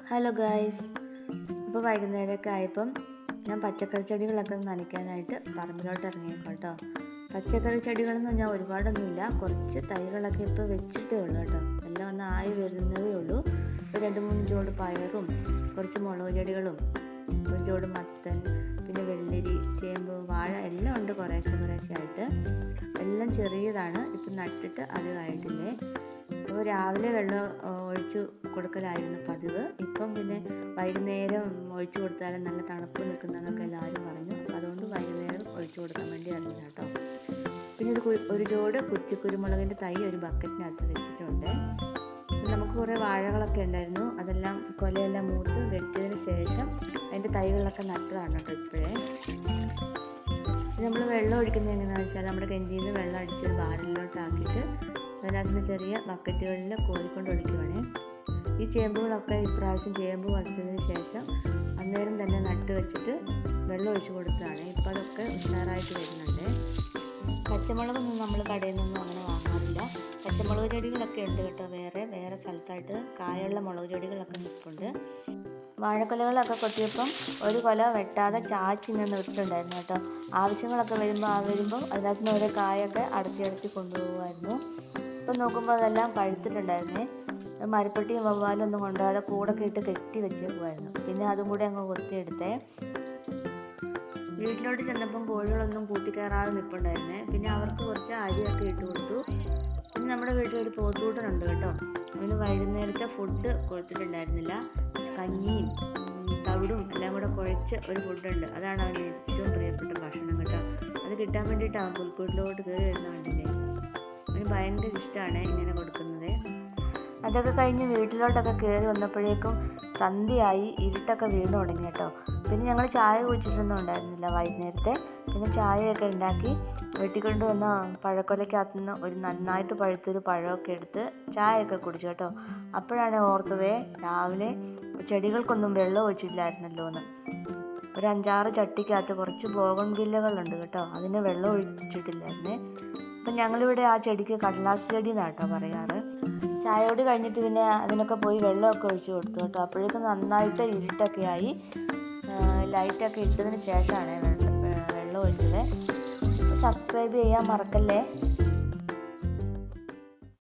Hello guys, ഇപ്പോൾ വൈകുന്നേരമൊക്കെ ആയപ്പം ഞാൻ പച്ചക്കറി ചെടികളൊക്കെ നനയ്ക്കാനായിട്ട് പറമ്പിലോട്ട് ഇറങ്ങിയേക്കോട്ടോ. പച്ചക്കറി ചെടികളെന്ന് പറഞ്ഞാൽ ഒരുപാടൊന്നുമില്ല, കുറച്ച് തൈകളൊക്കെ ഇപ്പോൾ വെച്ചിട്ടേ ഉള്ളൂ കേട്ടോ. എല്ലാം ഒന്ന് ആയി വരുന്നതേ ഉള്ളൂ. ഇപ്പോൾ 2-3 ജോഡ് പയറും കുറച്ച് മുളക് ചെടികളും ഒരു ജോഡ് മത്തൻ, പിന്നെ വെള്ളരി, ചേമ്പ്, വാഴ എല്ലാം ഉണ്ട് കുറേശ്ശെ ആയിട്ട്. എല്ലാം ചെറിയതാണ്, ഇപ്പം നട്ടിട്ട് അധികമായിട്ടില്ലേ. അപ്പോൾ രാവിലെ വെള്ളം ഒഴിച്ച് കൊടുക്കലായിരുന്നു പതിവ്. ഇപ്പം പിന്നെ വൈകുന്നേരം ഒഴിച്ചു കൊടുത്താലും നല്ല തണുപ്പ് നിൽക്കുന്നതെന്നൊക്കെ എല്ലാവരും പറഞ്ഞു. അപ്പോൾ അതുകൊണ്ട് വൈകുന്നേരം ഒഴിച്ചു കൊടുക്കാൻ വേണ്ടി അറിയില്ല കേട്ടോ. പിന്നെ ഒരു ജോഡ് കുറ്റിക്കുരുമുളകിൻ്റെ തൈ ഒരു ബക്കറ്റിനകത്ത് വെച്ചിട്ടുണ്ട്. നമുക്ക് കുറേ വാഴകളൊക്കെ ഉണ്ടായിരുന്നു, അതെല്ലാം കൊലയെല്ലാം മൂത്ത് വെട്ടിയതിന് ശേഷം അതിൻ്റെ തൈകളൊക്കെ നട്ടതാണ് കേട്ടോ ഇപ്പോഴേ. നമ്മൾ വെള്ളം ഒഴിക്കുന്നത് എങ്ങനെയാണെന്ന് വെച്ചാൽ നമ്മുടെ കിണറ്റിൽ നിന്ന് വെള്ളം അടിച്ചൊരു ബാരലിലോട്ടാക്കിയിട്ട് അതിനകത്ത് ചെറിയ ബക്കറ്റുകളിൽ കോരിക്കൊണ്ട് ഒഴിക്കുവാണേ. ഈ ചേമ്പുകളൊക്കെ ഇപ്രാവശ്യം ചേമ്പ് പറിച്ചതിന് ശേഷം അന്നേരം തന്നെ നട്ട് വെച്ചിട്ട് വെള്ളം ഒഴിച്ചു കൊടുത്തതാണ്. ഇപ്പം അതൊക്കെ ഉഷാറായിട്ട് വരുന്നുണ്ട്. പച്ചമുളകൊന്നും നമ്മൾ കടയിൽ നിന്നൊന്നും അങ്ങനെ വാങ്ങാറില്ല. പച്ചമുളക് ചെടികളൊക്കെ ഉണ്ട് കേട്ടോ, വേറെ സ്ഥലത്തായിട്ട് കായുള്ള മുളക് ചെടികളൊക്കെ നിൽപ്പുണ്ട്. വാഴക്കൊലകളൊക്കെ കൊത്തിയപ്പം ഒരു കൊല വെട്ടാതെ ചാച്ചി നിന്ന് വിട്ടിട്ടുണ്ടായിരുന്നു കേട്ടോ. ആവശ്യങ്ങളൊക്കെ വരുമ്പം അതിനകത്ത് നിന്ന് ഓരോ കായൊക്കെ അടത്തി കൊണ്ടുപോകുമായിരുന്നു. ഇപ്പം നോക്കുമ്പോൾ അതെല്ലാം പഴുത്തിട്ടുണ്ടായിരുന്നേ. മരപ്പെട്ടിയും വവ്വാലും ഒന്നും കൊണ്ടുപോകാതെ കൂടൊക്കെ ഇട്ട് കെട്ടി വെച്ചേക്കുമായിരുന്നു. പിന്നെ അതും കൂടെ അങ്ങ് കൊത്തിയെടുത്തേ. വീട്ടിലോട്ട് ചെന്നപ്പം കോഴികളൊന്നും കൂട്ടിക്കയറാതെ നിൽപ്പുണ്ടായിരുന്നേ. പിന്നെ അവർക്ക് കുറച്ച് അരിയൊക്കെ ഇട്ട് കൊടുത്തു. പിന്നെ നമ്മുടെ വീട്ടിലൊരു പോത്തൂട്ടനുണ്ട് കേട്ടോ. അവന് വൈകുന്നേരത്തെ ഫുഡ് കൊടുത്തിട്ടുണ്ടായിരുന്നില്ല. കഞ്ഞിയും തവിടും എല്ലാം കൂടെ കുഴച്ച് ഒരു ഫുഡുണ്ട്, അതാണ് അവന് ഏറ്റവും പ്രിയപ്പെട്ട ഭക്ഷണം കേട്ടോ. അത് കിട്ടാൻ വേണ്ടിയിട്ടാണ് പുൽക്കൂട്ടിലോട്ട് കയറി വരുന്നതുകൊണ്ടില്ലേ. അവന് ഭയങ്കര ഇഷ്ടമാണ് ഇങ്ങനെ കൊടുക്കുന്നത്. അതൊക്കെ കഴിഞ്ഞ് വീട്ടിലോട്ടൊക്കെ കയറി വന്നപ്പോഴേക്കും സന്ധ്യയായി, ഇരുട്ടൊക്കെ വീണ് തുടങ്ങി കേട്ടോ. പിന്നെ ഞങ്ങൾ ചായ കുടിച്ചിട്ടൊന്നും ഉണ്ടായിരുന്നില്ല വൈകുന്നേരത്തെ. പിന്നെ ചായയൊക്കെ ഉണ്ടാക്കി വെട്ടിക്കൊണ്ട് വന്ന പഴക്കൊലയ്ക്കകത്ത് നിന്ന് ഒരു നന്നായിട്ട് പഴുത്തൊരു പഴമൊക്കെ എടുത്ത് ചായയൊക്കെ കുടിച്ചു കേട്ടോ. അപ്പോഴാണ് ഓർത്തത് രാവിലെ ചെടികൾക്കൊന്നും വെള്ളം ഒഴിച്ചില്ലായിരുന്നല്ലോ എന്ന്. ഒരു 5-6 ചട്ടിക്കകത്ത് കുറച്ച് ബോഗൺവില്ലകളുണ്ട് കേട്ടോ, അതിന് വെള്ളം ഒഴിച്ചിട്ടില്ലായിരുന്നേ. അപ്പം ഞങ്ങളിവിടെ ആ ചെടിക്ക് കടലാസ് ചെടി എന്നാട്ടോ പറയാറ്. ചായയോട് കഴിഞ്ഞിട്ട് പിന്നെ അതിനൊക്കെ പോയി വെള്ളമൊക്കെ ഒഴിച്ചു കൊടുത്തു കേട്ടോ. അപ്പോഴേക്കും നന്നായിട്ട് ഇരുട്ടൊക്കെ ആയി. ലൈറ്റൊക്കെ ഇട്ടതിന് ശേഷമാണ് വെള്ളം ഒഴിച്ചത്. അപ്പോൾ സബ്സ്ക്രൈബ് ചെയ്യാൻ മറക്കല്ലേ.